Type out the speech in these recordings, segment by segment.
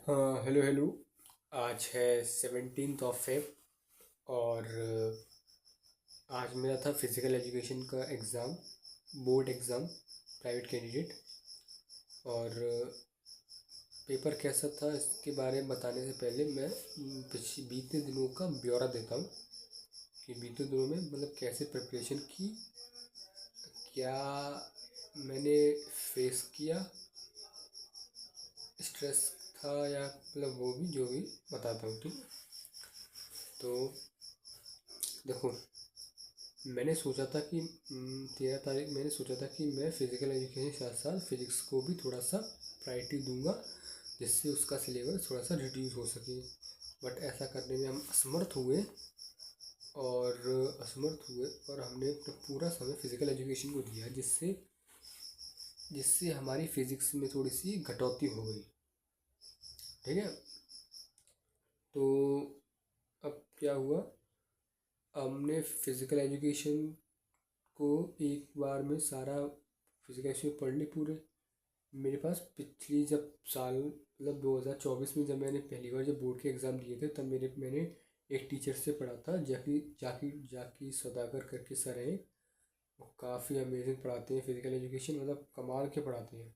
हाँ, hello hello. आज है 17 ऑफ फेब और आज मेरा था फिज़िकल एजुकेशन का exam, board exam, private candidate. और पेपर कैसा था इसके बारे में बताने से पहले मैं बीते दिनों का ब्यौरा देता हूँ कि बीते दिनों में मतलब कैसे प्रिपरेशन की, क्या मैंने फेस किया, स्ट्रेस था या मतलब वो भी जो भी बताता हूँ। ठीक, तो देखो, मैंने सोचा था कि 13 तारीख मैंने सोचा था कि मैं फ़िज़िकल एजुकेशन के साथ साथ फिज़िक्स को भी थोड़ा सा प्रायोरिटी दूंगा, जिससे उसका सिलेबस थोड़ा सा रिड्यूस हो सके। बट ऐसा करने में हम असमर्थ हुए और हमने अपना पूरा समय फ़िज़िकल एजुकेशन को दिया, जिससे जिससे हमारी फ़िज़िक्स में थोड़ी सी कटौती हो गई। ठीक है, तो अब क्या हुआ, हमने फ़िज़िकल एजुकेशन को एक बार में सारा फिजिकल एजुकेशन पढ़ ली पूरे। मेरे पास पिछली जब साल मतलब 2024 में जब मैंने पहली बार जब बोर्ड के एग्ज़ाम दिए थे, तब मैंने एक टीचर से पढ़ा था, जाकी जाकी जाकी सौदागर करके सर हैं। वो काफ़ी अमेजिंग पढ़ाते हैं फिज़िकल एजुकेशन, मतलब कमाल के पढ़ाते हैं।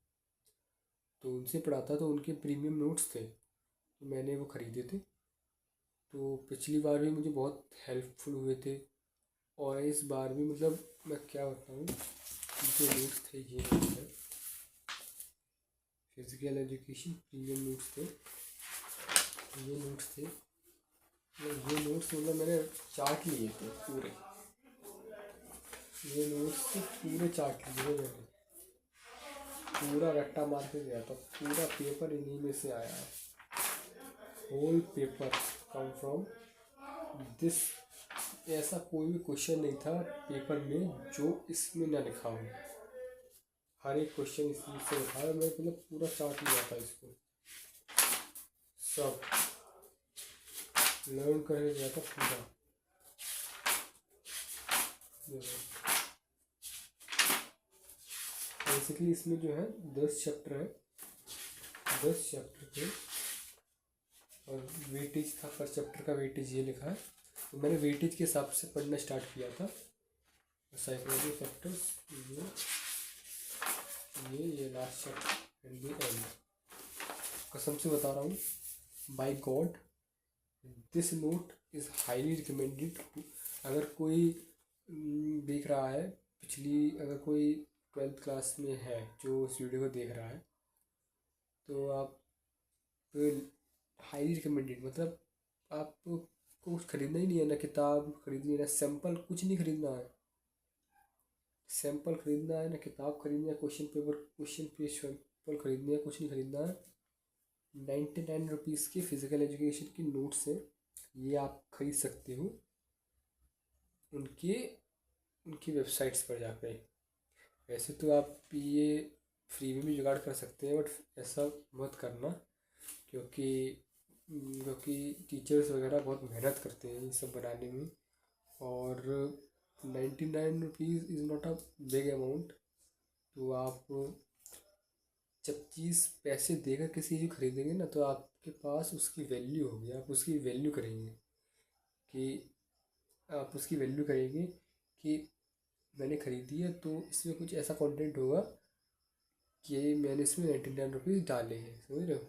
तो उनसे पढ़ा था, तो उनके प्रीमियम नोट्स थे, तो मैंने वो ख़रीदे थे। तो पिछली बार भी मुझे बहुत हेल्पफुल हुए थे, और इस बार भी मतलब मैं क्या बताऊँ, जो नोट्स थे ये नोट्स है, फिजिकल एजुकेशन प्रीमियम नोट्स थे, ये नोट्स थे। मतलब ये नोट्स मतलब मैंने चार्ट लिए थे पूरे, ये नोट्स से पूरे चार्ट लिए थे मैंने, पूरा रट्टा मार के गया था। पूरा पेपर इन्हीं में से आया है, whole paper come from this. ऐसा कोई भी क्वेश्चन नहीं था पेपर में जो इसमें ना लिखा हो। हर एक क्वेश्चन इसमें से उठाया मैं, मतलब पूरा चार्ट लिया था इसको, सब लर्न करके गया था पूरा। बेसिकली इसमें जो है 10 चैप्टर है, 10 चैप्टर थे, और वेटेज था, पर चैप्टर का वेटेज ये लिखा है। तो मैंने वेटेज के हिसाब से पढ़ना स्टार्ट किया था। साइकोलॉजी फैक्टर्स, ये last chapter and the end. कसम से बता रहा हूँ, by God, this note is highly recommended. अगर कोई देख रहा है, अगर कोई 12th क्लास में है जो इस वीडियो को देख रहा है, तो आप हाईली रिकमेंडेड, मतलब आपको कुछ खरीदना ही नहीं है, ना किताब खरीदनी है ना सैंपल, कुछ नहीं खरीदना है। सैंपल खरीदना है ना किताब खरीदनी है, क्वेश्चन पेज सैंपल खरीदनी है, कुछ नहीं खरीदना है। 99 रुपीज़ की फ़िज़िकल एजुकेशन की नोट्स हैं, ये आप खरीद सकते हो उनकी उनकी वेबसाइट्स पर जाकर। वैसे तो आप ये फ्री में भी जुगाड़ कर सकते हैं, बट ऐसा मत करना, क्योंकि क्योंकि टीचर्स वगैरह बहुत मेहनत करते हैं ये सब बनाने में। और 99 rupees is not a big amount. तो आप जब चीज़ पैसे देकर किसी चीज़ खरीदेंगे ना, तो आपके पास उसकी वैल्यू होगी, आप उसकी वैल्यू करेंगे कि आप उसकी वैल्यू करेंगे कि मैंने ख़रीदी है तो इसमें कुछ ऐसा कंटेंट होगा कि मैंने इसमें 99 रुपीज़ डाले हैं, समझ रहे हो।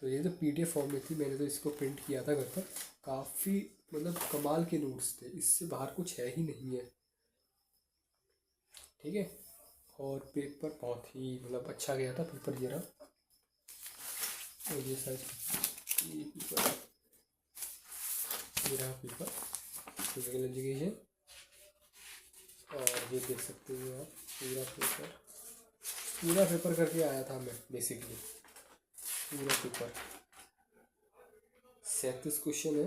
तो ये तो PDF फॉर्म में थी, मैंने तो इसको प्रिंट किया था घर पर। काफ़ी मतलब कमाल के नोट्स थे, इससे बाहर कुछ है ही नहीं है। ठीक है, और पेपर बहुत ही मतलब अच्छा गया था पेपर, ये रहा। और ये साइज, ये पेपर, ये रहा पेपर फिजिकल एजुकेशन, और ये देख सकते हो आप पूरा पेपर करके आया था मैं बेसिकली। पूरा पेपर 37 क्वेश्चन है,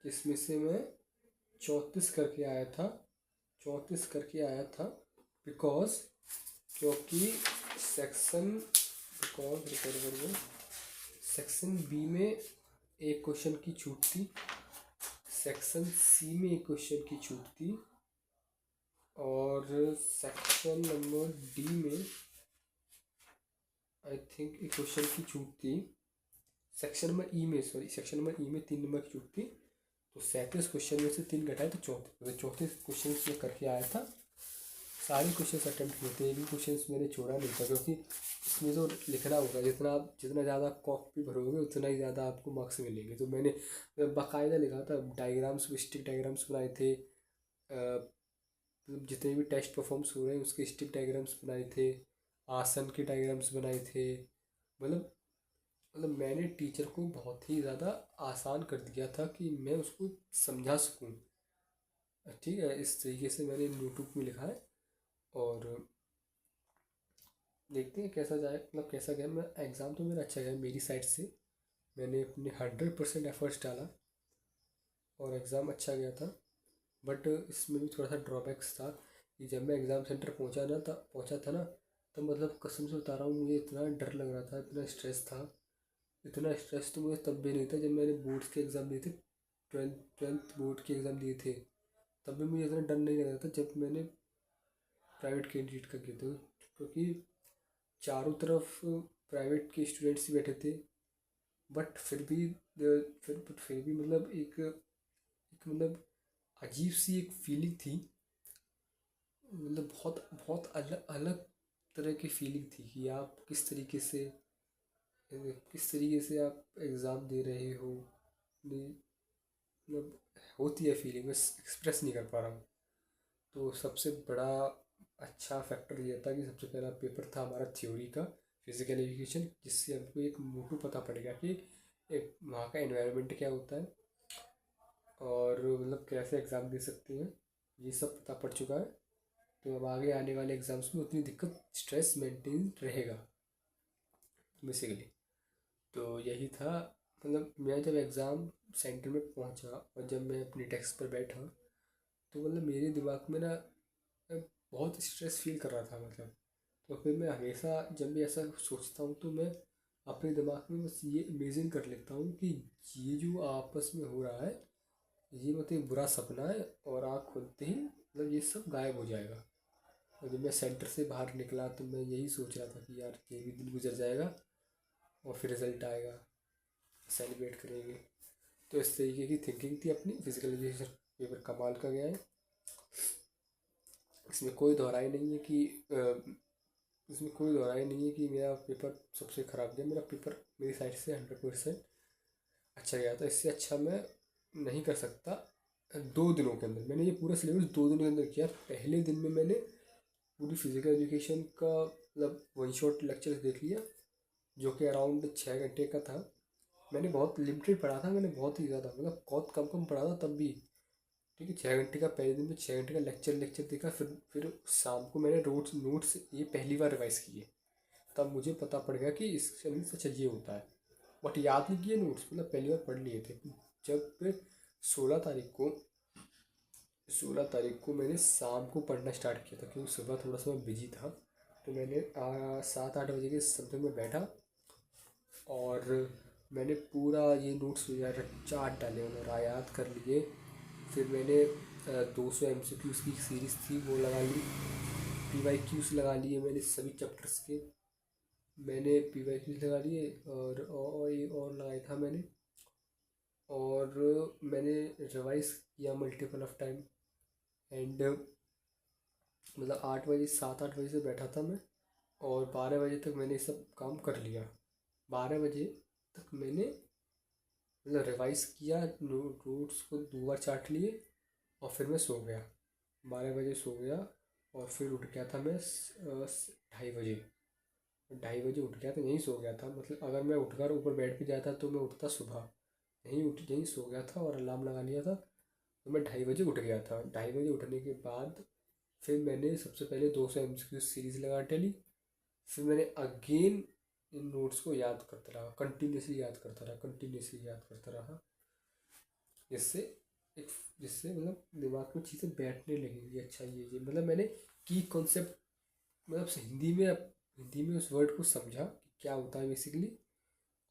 जिसमें से मैं 34 करके आया था, 34 करके आया था। बिकॉज क्योंकि सेक्शन बिकॉज सेक्शन बी में एक क्वेश्चन की छूट थी, सेक्शन सी में एक क्वेश्चन की छूट थी, और सेक्शन नंबर डी में आई थिंक एक क्वेश्चन की चूक थी सेक्शन नंबर ई में, सॉरी सेक्शन नंबर ई में 3 नंबर की चूक थी। तो 37 क्वेश्चन में से 3 घटाए तो 34 क्वेश्चन मैं करके आया था। सारे क्वेश्चन अटेम्प्ट किए थे, एक भी क्वेश्चन मैंने छोड़ा नहीं था, क्योंकि इसमें तो लिखना होगा, जितना ज़्यादा कॉपी भरोगे उतना ही ज़्यादा आपको मार्क्स मिलेंगे। तो मैंने बाकायदा लिखा था, डायग्राम्स, स्टिक डायग्राम्स बनाए थे, मतलब जितने भी टेस्ट परफॉर्म्स हो रहे हैं उसके स्टिक डायग्राम्स बनाए थे, आसन के डायग्राम्स बनाए थे। मतलब मैंने टीचर को बहुत ही ज़्यादा आसान कर दिया था कि मैं उसको समझा सकूं। ठीक है, इस तरीके से मैंने नोटबुक में लिखा है। और देखते हैं कैसा जाए, मतलब कैसा गया। मैं एग्ज़ाम तो मेरा अच्छा गया मेरी साइड से, मैंने अपने 100% एफर्ट्स डाला और एग्ज़ाम अच्छा गया था। बट इसमें भी थोड़ा सा ड्रॉबैक्स था कि जब मैं एग्ज़ाम सेंटर पहुंचा था ना, तो मतलब कसम से बता रहा हूँ, मुझे इतना डर लग रहा था, इतना स्ट्रेस था। इतना स्ट्रेस तो मुझे तब भी नहीं था जब मैंने बोर्ड्स के एग्ज़ाम दिए थे, ट्वेल्थ बोर्ड के एग्ज़ाम दिए थे, तब भी मुझे इतना डर नहीं लग रहा था जब मैंने प्राइवेट कैंडिडेट का किए थे। क्योंकि चारों तरफ प्राइवेट के स्टूडेंट्स ही बैठे थे। बट फिर भी मतलब एक मतलब अजीब सी एक फीलिंग थी, मतलब बहुत बहुत अलग अलग तरह की फीलिंग थी कि आप किस तरीके से आप एग्ज़ाम दे रहे हो। नहीं, मतलब होती है फीलिंग, बस एक्सप्रेस नहीं कर पा रहा हूँ। तो सबसे बड़ा अच्छा फैक्टर ये था कि सबसे पहला पेपर था हमारा थ्योरी का, फिजिकल एजुकेशन, जिससे हमको एक मोटू पता पड़ गया कि एक वहाँ का एनवायरनमेंट क्या होता है और मतलब कैसे एग्ज़ाम दे सकते हैं, ये सब पता पड़ चुका है। तो अब आगे आने वाले एग्ज़ाम्स में उतनी दिक्कत, स्ट्रेस मेंटेन रहेगा बेसिकली। तो यही था, मतलब मैं जब एग्ज़ाम सेंटर में पहुंचा और जब मैं अपनी डेस्क पर बैठा, तो मतलब मेरे दिमाग में ना मैं बहुत स्ट्रेस फील कर रहा था, मतलब। तो फिर मैं हमेशा जब भी ऐसा सोचता हूँ तो मैं अपने दिमाग में बस ये इमेजिन कर लेता हूँ कि ये जो आपस में हो रहा है ये मतलब एक बुरा सपना है, और आँख खुलते ही मतलब ये सब गायब हो जाएगा। और जब मैं सेंटर से बाहर निकला तो मैं यही सोच रहा था कि यार ये भी दिन गुजर जाएगा और फिर रिज़ल्ट आएगा, सेलिब्रेट करेंगे। तो इस तरीके की थिंकिंग थी अपनी। फिजिकल एजुकेशन पेपर कमाल का गया है, इसमें कोई दोहराई नहीं है कि इसमें कोई दोहराई नहीं है कि मेरा पेपर सबसे ख़राब गया। मेरा पेपर मेरी साइड से 100% अच्छा गया था, इससे अच्छा मैं नहीं कर सकता। 2 दिनों के अंदर मैंने ये पूरा सिलेबस 2 दिनों के अंदर किया। पहले दिन में मैंने पूरी फिजिकल एजुकेशन का मतलब वन शॉट लेक्चर देख लिया, जो कि अराउंड 6 घंटे का था। मैंने बहुत लिमिटेड पढ़ा था, मैंने बहुत ही ज़्यादा मतलब बहुत कम कम पढ़ा था तब भी। ठीक है, 6 घंटे का पहले दिन में 6 घंटे का लेक्चर देखा। फिर शाम को मैंने नोट्स ये पहली बार रिवाइज़ किए। तब मुझे पता पड़ गया कि इसके अंदर सच ये होता है। बट याद नहीं किए नोट्स, मतलब पहली बार पढ़ लिए थे। जब फिर 16 तारीख को 16 तारीख को मैंने शाम को पढ़ना स्टार्ट किया था, क्योंकि सुबह थोड़ा सा मैं बिजी था। तो मैंने 7-8 बजे के समथिंग में बैठा और मैंने पूरा ये नोट्स चार्ट डाले और याद कर लिए। फिर मैंने 200 MCQs की सीरीज़ थी वो लगा ली, PYQs लगा लिए मैंने सभी चैप्टर्स के। मैंने PYQs लगा लिए और ये और लगाया था मैंने। और मैंने रिवाइज किया मल्टीपल ऑफ टाइम। एंड मतलब 8 बजे, 7-8 बजे से बैठा था मैं, और 12 बजे तक मैंने सब काम कर लिया। 12 बजे तक मैंने मतलब रिवाइज किया, नोट्स को 2 बार चाट लिए और फिर मैं सो गया। 12 बजे सो गया और फिर उठ गया था मैं 2:30 बजे। 2:30 बजे उठ गया था, यहीं सो गया था। मतलब अगर मैं उठकर ऊपर बेड पे जाता तो मैं उठता सुबह, यहीं सो गया था और अलार्म लगा लिया था। तो मैं 2:30 बजे उठ गया था। 2:30 बजे उठने के बाद फिर मैंने सबसे पहले 200 MCQ सीरीज़ लगा टली। फिर मैंने अगेन इन नोट्स को याद करता रहा, कंटिन्यूसली याद करता रहा, जिससे एक जिससे मतलब दिमाग में चीज़ें बैठने लगेंगी। अच्छा ये मतलब मैंने की कॉन्सेप्ट, मतलब हिंदी में उस वर्ड को समझा कि क्या होता है बेसिकली।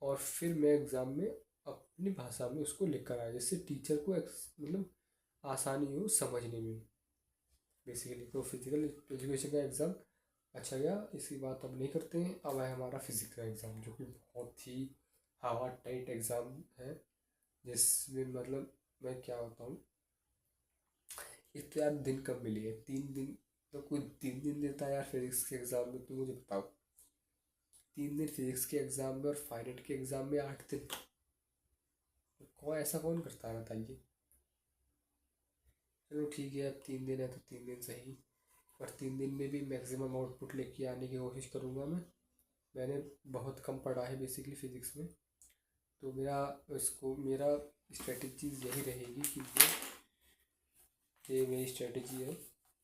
और फिर मैं एग्ज़ाम में अपनी भाषा में उसको लिख कर आया, जिससे टीचर को मतलब आसानी हो समझने में बेसिकली। तो फिजिकल एजुकेशन का एग्ज़ाम अच्छा गया, इसकी बात अब नहीं करते हैं। अब है हमारा फिजिक्स का एग्ज़ाम, जो कि बहुत ही हवा टाइट एग्ज़ाम है, जिसमें मतलब मैं क्या बताऊँ। एक तो यार दिन कब मिली है, 3 दिन। तो कोई 3 दिन देता है यार फिजिक्स के एग्ज़ाम में, तो मुझे बताओ। 3 दिन फिजिक्स के एग्ज़ाम में और फाइनल के एग्ज़ाम में 8 दिन। कौन ऐसा कौन करता है बताइए। चलो ठीक है, अब 3 दिन है तो 3 दिन सही। पर 3 दिन में भी मैक्सिमम आउटपुट लेके आने की कोशिश करूँगा मैं। मैंने बहुत कम पढ़ा है बेसिकली फ़िज़िक्स में। तो मेरा स्ट्रेटजी यही रहेगी कि ये मेरी स्ट्रेटजी है,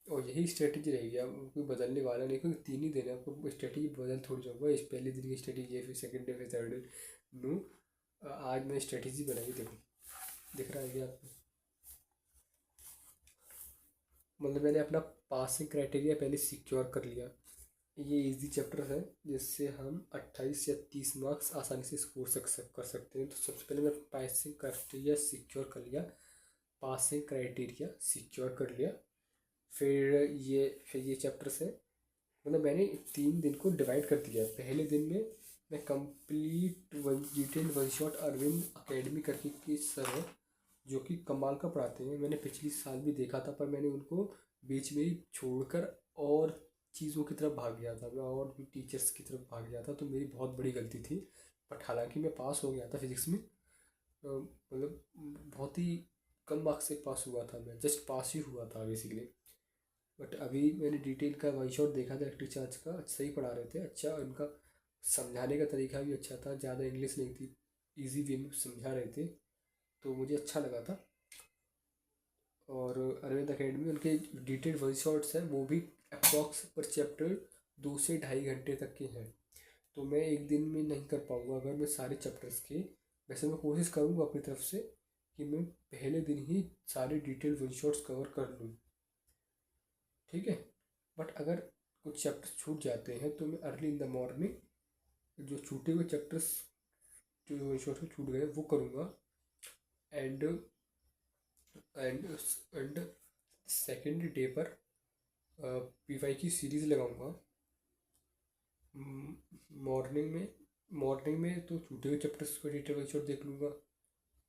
और यही स्ट्रेटजी रहेगी। अब कोई बदलने वाला नहीं, क्योंकि 3 ही दिन है। आपको स्ट्रेटजी बदल थोड़ी जाऊँगा। इस पहले दिन की स्ट्रेटजी है, फिर सेकंड डे, फिर थर्ड डे। नो, आज मैंने स्ट्रेटजी बनाई, देखो दिख रहा है क्या आपको। मतलब मैंने अपना पासिंग क्राइटेरिया पहले सिक्योर कर लिया। ये इजी चैप्टर है, जिससे हम 28 या 30 मार्क्स आसानी से स्कोर कर सकते हैं। तो सबसे पहले मैं पासिंग क्राइटेरिया सिक्योर कर लिया, पासिंग क्राइटेरिया सिक्योर कर लिया। फिर ये चैप्टर्स है। मतलब मैंने 3 दिन को डिवाइड कर दिया। पहले दिन में मैं complete detail one shot Arvind academy करके की सर है, जो कि कमाल का पढ़ाते हैं। मैंने पिछली साल भी देखा था, पर मैंने उनको बीच में ही छोड़कर और चीज़ों की तरफ भाग गया था, मैं और भी टीचर्स की तरफ भाग गया था। तो मेरी बहुत बड़ी गलती थी। बट हालांकि मैं पास हो गया था फिज़िक्स में। मतलब बहुत ही कम मार्क्स से पास हुआ था, मैं जस्ट पास ही हुआ था बेसिकली। बट अभी मैंने डिटेल का वन शॉट देखा था इलेक्ट्रिक चार्ज का, सही पढ़ा रहे थे। अच्छा, उनका समझाने का तरीका भी अच्छा था, ज़्यादा इंग्लिश नहीं थी, इजी वे में समझा रहे थे, तो मुझे अच्छा लगा था। और अरविंद अकेडमी, उनके डिटेल वन शॉट्स हैं, वो भी अप्रॉक्स पर चैप्टर 2 से ढाई घंटे तक के हैं। तो मैं एक दिन में नहीं कर पाऊँगा अगर मैं सारे चैप्टर्स के। वैसे मैं कोशिश करूँगा अपनी तरफ से कि मैं पहले दिन ही सारे डिटेल वन शॉट्स कवर कर लूँ, ठीक है। बट अगर कुछ चैप्टर्स छूट जाते हैं तो मैं अर्ली इन द मॉर्निंग जो छूटे हुए चैप्टर्स, जो वन शॉट्स में छूट गए, वो करूँगा। And and and second day पर पीवाई की सीरीज़ लगाऊंगा। मॉर्निंग में तो छूटे हुए चैप्टर्स को डिटेल वन शॉट देख लूँगा।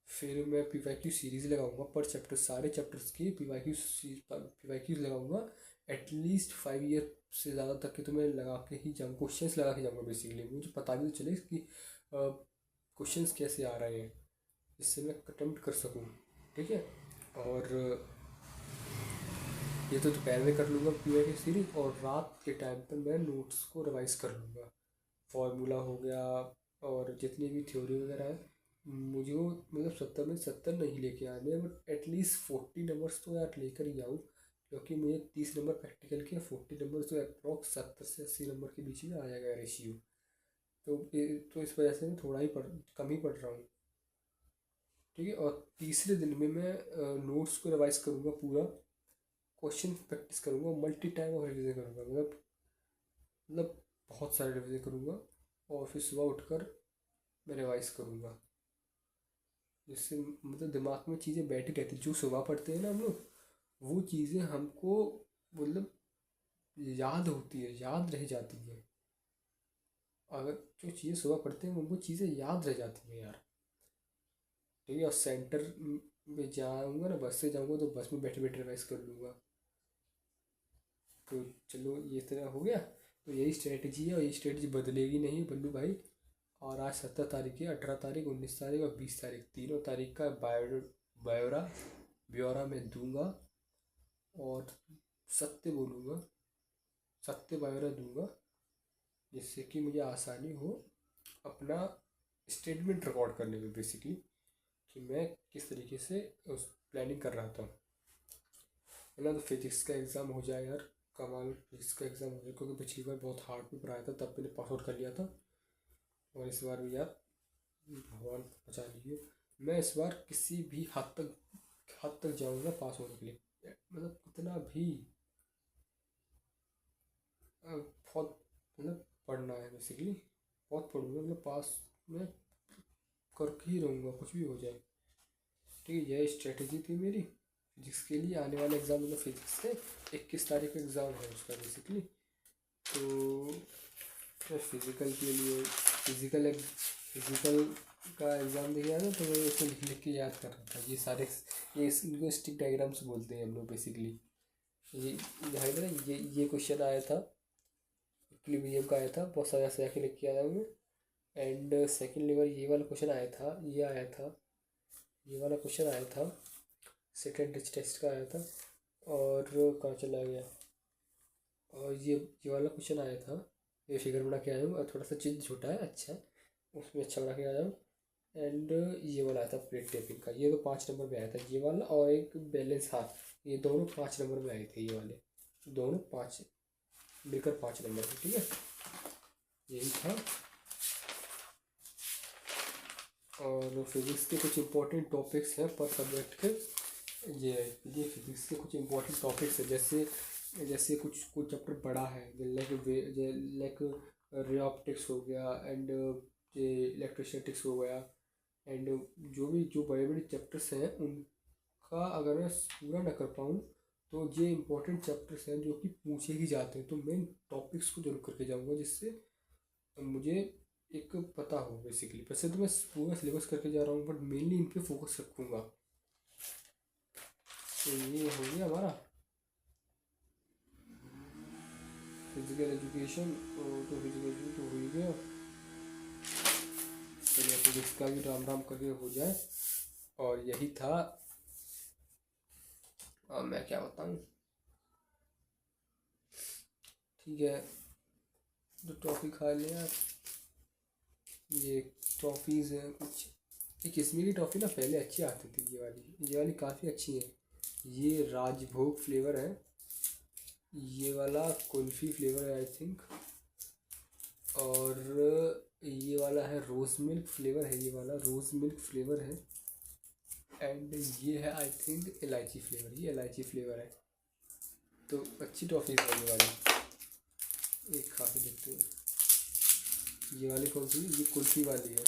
फिर मैं पीवाई क्यू सीरीज़ लगाऊंगा, पर चैप्टर सारे चैप्टर्स की पी वाई क्यूज लगाऊंगा। एटलीस्ट 5 ईयर से ज़्यादा तक के तो मैं लगा के ही जाऊँ, क्वेश्चंस लगा के जाऊँगा। बेसिकली मुझे पता भी तो चले कि क्वेश्चंस कैसे आ रहे हैं, जिससे मैं अटेम्प्ट कर सकूँ, ठीक है। और ये तो दोपहर में कर लूँगा पीवाई की सीरीज, और रात के टाइम पर मैं नोट्स को रिवाइज कर लूँगा। फार्मूला हो गया और जितनी भी थ्योरी वगैरह है, मुझे वो मतलब 70 में 70 नहीं लेके आने हैं, बट एटलीस्ट 40 नंबर्स तो यार लेकर ही आऊँ। क्योंकि मुझे 30 नंबर प्रैक्टिकल के, 40 नंबर तो अप्रॉक्स 70 से 80 नंबर के बीच में आ जाएगा रेशियो। तो इस वजह से मैं थोड़ा ही कम ही पढ़ रहा हूँ, ठीक है। और तीसरे दिन में मैं नोट्स को रिवाइज करूँगा पूरा, क्वेश्चन प्रैक्टिस करूँगा, मल्टी टाइम ऑफ रिविजन करूँगा। मतलब बहुत सारे रिविजन करूँगा, और फिर सुबह उठकर मैं रिवाइज करूँगा, जिससे मतलब दिमाग में चीज़ें बैठी रहती। जो सुबह पढ़ते हैं ना हम लोग, वो चीज़ें हमको मतलब याद होती है, याद रह जाती है। अगर जो चीज़ें सुबह पढ़ते हैं वो चीज़ें याद रह जाती हैं यार, ठीक है। और सेंटर में जाऊँगा ना, बस से जाऊँगा, तो बस में बैठे बैठे रिवाइज कर लूँगा। तो चलो, ये तरह हो गया। तो यही स्ट्रेटजी है, और ये स्ट्रेटजी बदलेगी नहीं बल्लू भाई। और आज 17 तारीख है, 18 तारीख, 19 तारीख और 20 तारीख, तीनों तारीख का ब्यौरा ब्यौरा मैं दूंगा, और सत्य बोलूँगा, सत्य ब्यौरा दूंगा, जिससे कि मुझे आसानी हो अपना स्टेटमेंट रिकॉर्ड करने में, बेसिकली कि मैं किस तरीके से उस प्लानिंग कर रहा था, है ना। तो फिजिक्स का एग्ज़ाम हो जाए यार, कमाल फिजिक्स का एग्ज़ाम हो जाए, क्योंकि पिछली बार बहुत हार्ड पेपर आया था, तब मैंने पास आउट कर लिया था। और इस बार भी यार भगवान बचा लीजिए, मैं इस बार किसी भी हद तक जाऊँगा पास होने के लिए। मतलब कितना भी बहुत मतलब पढ़ना है बेसिकली, बहुत पढ़ूंगा, मतलब पास में करके ही रहूँगा, कुछ भी हो जाए, ठीक है। यह स्ट्रेटजी थी मेरी फिजिक्स के लिए। आने वाले एग्ज़ाम मतलब फिजिक्स से 21 तारीख को एग्ज़ाम है उसका बेसिकली। तो मैं फिज़िकल के लिए फिज़िकल का एग्ज़ाम दिया ना, तो मैं इसको लिख लिख के याद कर रहा था। ये सारे इनको स्टिक डायग्राम्स बोलते हैं हम लोग बेसिकली। ये यहाँ ना ये क्वेश्चन आया था, इक्विलिब्रियम का आया था, बहुत सारे ऐसे आके लिख के आया हूँ। एंड सेकेंड लेवल ये वाला क्वेश्चन आया था, ये वाला क्वेश्चन आया था, सेकेंड टेस्ट का आया था। और कहाँ चला गया, और ये वाला क्वेश्चन आया था, ये फिगर बना के आया हूँ, और थोड़ा सा चिन्ह छोटा है, अच्छा है, उसमें अच्छा बना के आया हूँ। एंड ये वाला आया था प्लेट टेपिंग का, ये तो 5 नंबर में आया था ये वाला, और एक बैलेंस हाथ, ये दोनों 5 नंबर में आए थे, ये वाले दोनों 5 मिलकर 5 नंबर थे। ठीक है, यही था। और फिजिक्स के कुछ इंपॉर्टेंट टॉपिक्स हैं पर सब्जेक्ट के, ये फिजिक्स के कुछ इंपॉर्टेंट टॉपिक्स है, जैसे कुछ चैप्टर बड़ा है, लाइक रे ऑप्टिक्स हो गया, एंड ये इलेक्ट्रोस्टैटिक्स हो गया, एंड जो बड़े बड़े चैप्टर्स हैं उनका अगर मैं पूरा ना कर पाऊँ, तो ये इंपॉर्टेंट चैप्टर्स हैं जो कि पूछे ही जाते हैं, तो मैं टॉपिक्स को जरूर करके जाऊँगा, जिससे मुझे एक पता हो बेसिकली। वैसे तो मैं पूरा सिलेबस करके जा रहा हूँ, बट मेनली इन पे फोकस रखूँगा। तो ये हो गया हमारा फिजिकल एजुकेशन, तो फिजिकल एजुकेशन तो हो ही गया। चलिए फिजिक्स का भी राम राम करके हो जाए। और यही था, और मैं क्या बताऊँ। ठीक है, तो टॉफ़ी खा लें यार। ये टॉफ़ीज़ हैं कुछ, ये कश्मीरी टॉफ़ी ना पहले अच्छी आती थी, ये वाली काफ़ी अच्छी है। ये राजभोग फ्लेवर है, ये वाला कुल्फ़ी फ्लेवर है आई थिंक, और ये वाला है रोज़ मिल्क फ्लेवर है, ये वाला रोज़ मिल्क फ्लेवर है। एंड ये है आई थिंक इलायची फ्लेवर, ये इलायची फ्लेवर है। तो अच्छी टॉफ़ी है ये वाली, एक खा के देखते हैं। ये वाली कौन सी, ये कुल्फ़ी वाली है।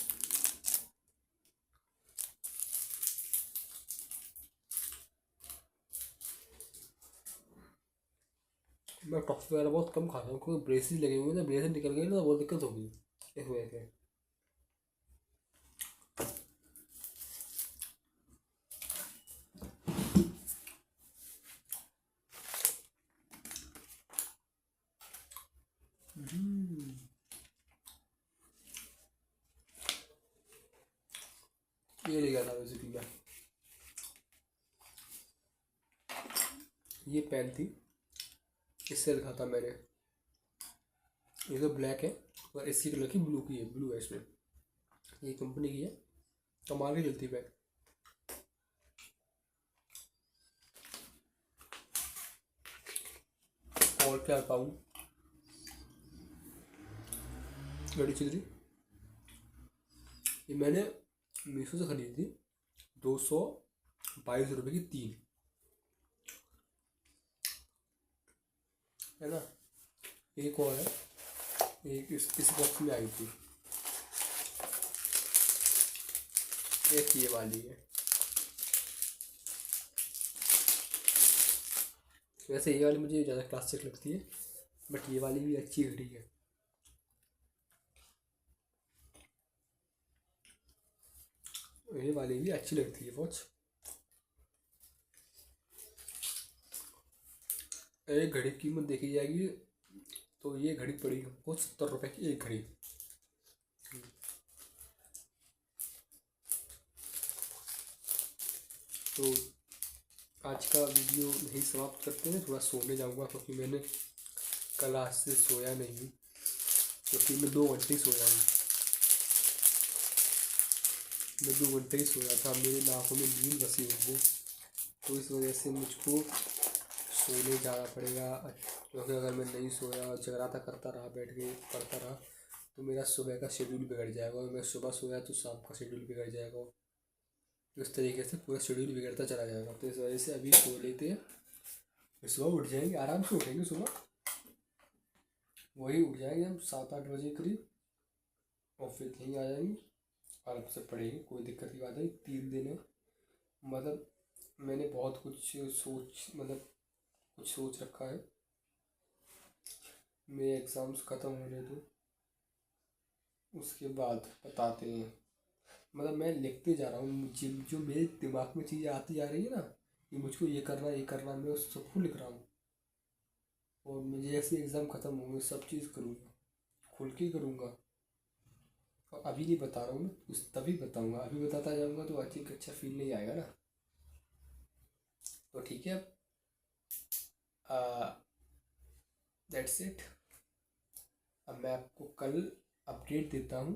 मैं टॉफ़ी वाला बहुत कम खाता हूँ, क्योंकि ब्रेसिस लगे हुए ना, ब्रेसिस निकल गई ना, बहुत दिक्कत होगी इस वजह से। ये ले गया था बेसिकली मैं, ये पेन थी, इससे लिखा था मैंने। ये तो ब्लैक है, और इसी कलर की ब्लू की है, ब्लू है इसमें, ये कंपनी की है, कमाल की चलती पेन। और क्या बताऊँ, बड़ी चिदरी ये मैंने मीशो से खरीदी थी, 222 रुपये की 3, है ना। एक और है, एक इस बॉक्स में आई थी, एक ये वाली है। वैसे ये वाली मुझे ज़्यादा क्लासिक लगती है, बट ये वाली भी अच्छी घड़ी है। ये वाली भी अच्छी लगती है वॉच। एक घड़ी की कीमत देखी जाएगी तो ये घड़ी पड़ी हमको 70 रुपये की एक घड़ी। तो आज का वीडियो यही समाप्त करते हैं, थोड़ा सोने जाऊंगा, क्योंकि मैंने कल आज से सोया नहीं, क्योंकि मैं 2 घंटे ही सोया हूँ। मैं 2 घंटे ही सोया था, मेरी आँखों में नींद बसी हुई है, तो इस वजह से मुझको सोने जाना पड़ेगा। क्योंकि अगर मैं नहीं सोया और जगराता करता रहा, बैठ के पढ़ता रहा, तो मेरा सुबह का शेड्यूल बिगड़ जाएगा, और मैं सुबह सोया तो शाम का शेड्यूल बिगड़ जाएगा, इस तरीके से पूरा शेड्यूल बिगड़ता चला जाएगा। तो इस वजह से अभी सो लेते हैं, फिर सुबह उठ जाएंगे, आराम से उठेंगे सुबह, वही उठ जाएंगे हम 7-8 बजे करीब, और फिर कहीं आ जाएंगे, आराम से पढ़ेंगे, कोई दिक्कत की बात नहीं। 3 दिन है, मतलब मैंने बहुत कुछ सोच रखा है, मेरे एग्ज़ाम्स ख़त्म होने दो, उसके बाद बताते हैं। मतलब मैं लिखते जा रहा हूँ, जो मेरे दिमाग में चीज़ें आती जा रही है ना कि मुझको ये करना, मैं उस सबको लिख रहा हूँ। और मुझे जैसे एग्ज़ाम ख़त्म होंगे सब चीज़ करूँगा, खुल के करूँगा। और अभी नहीं बता रहा हूँ मैं, उस तभी बताऊँगा, अभी बताता जाऊँगा तो अच्छा फील नहीं आएगा ना। तो ठीक है, दैट्स इट। अब मैं आपको कल अपडेट देता हूँ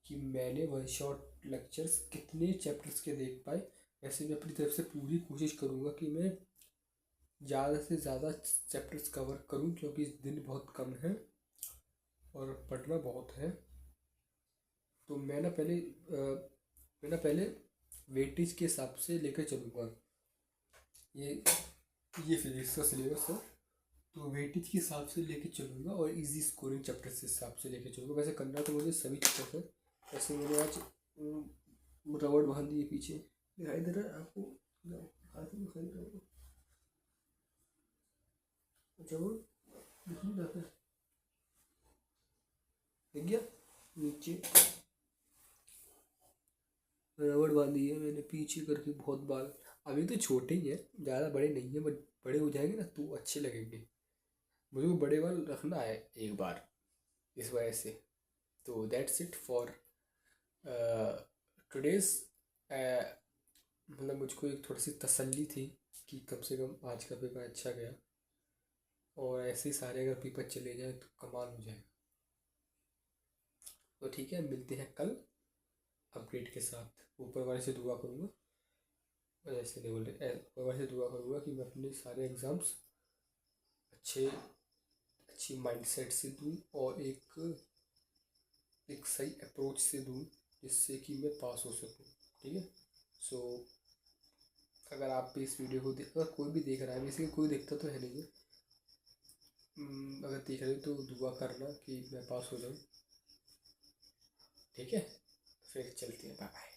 कि मैंने वन शॉट लेक्चर्स कितने चैप्टर्स के देख पाए। वैसे मैं अपनी तरफ से पूरी कोशिश करूँगा कि मैं ज़्यादा से ज़्यादा चैप्टर्स कवर करूँ, क्योंकि दिन बहुत कम है और पढ़ना बहुत है। तो मैं ना पहले वेटेज के हिसाब से लेकर चलूँगा। ये ये फिजिक्स का सिलेबस है, तो वेटेज के हिसाब से लेके चलूँगा और इजी स्कोरिंग चैप्टर्स के हिसाब से लेके चलूँगा। वैसे करना तो मुझे सभी चैप्टर है। वैसे मैंने आज रबड़ बांध दिए पीछे, दिखाई दे रहा है आपको? हाथ में दिखाई दे रहा है? अच्छा वो दिख नहीं रहा है, दिख गया? नीचे रबड़ बांधी है मैंने पीछे करके बहुत बाल। अभी तो छोटे ही है, ज़्यादा बड़े नहीं है, बट बड़े हो जाएंगे ना तो अच्छे लगेंगे। मुझे वो बड़े बाल रखना है एक बार, इस वजह से। तो दैट्स इट फॉर टुडेज। मतलब मुझको एक थोड़ी सी तसल्ली थी कि कम से कम आज का पेपर अच्छा गया, और ऐसे ही सारे अगर पेपर चले जाए तो कमाल हो जाएगा। तो ठीक है, मिलते हैं कल अपडेट के साथ। ऊपर वाले से दुआ करूँगा, और ऐसे नहीं बोल रहे, ऊपर वाले से दुआ करूँगा कि मैं अपने सारे एग्ज़ाम्स अच्छी माइंडसेट से दूँ और एक सही अप्रोच से दूँ, जिससे कि मैं पास हो सकूँ। ठीक है। सो अगर आप भी इस वीडियो को अगर कोई भी देख रहा है, वैसे कोई देखता तो है नहीं है, अगर देख रहे हो तो दुआ करना कि मैं पास हो जाऊँ। ठीक है, फिर चलते हैं, बाय बाय।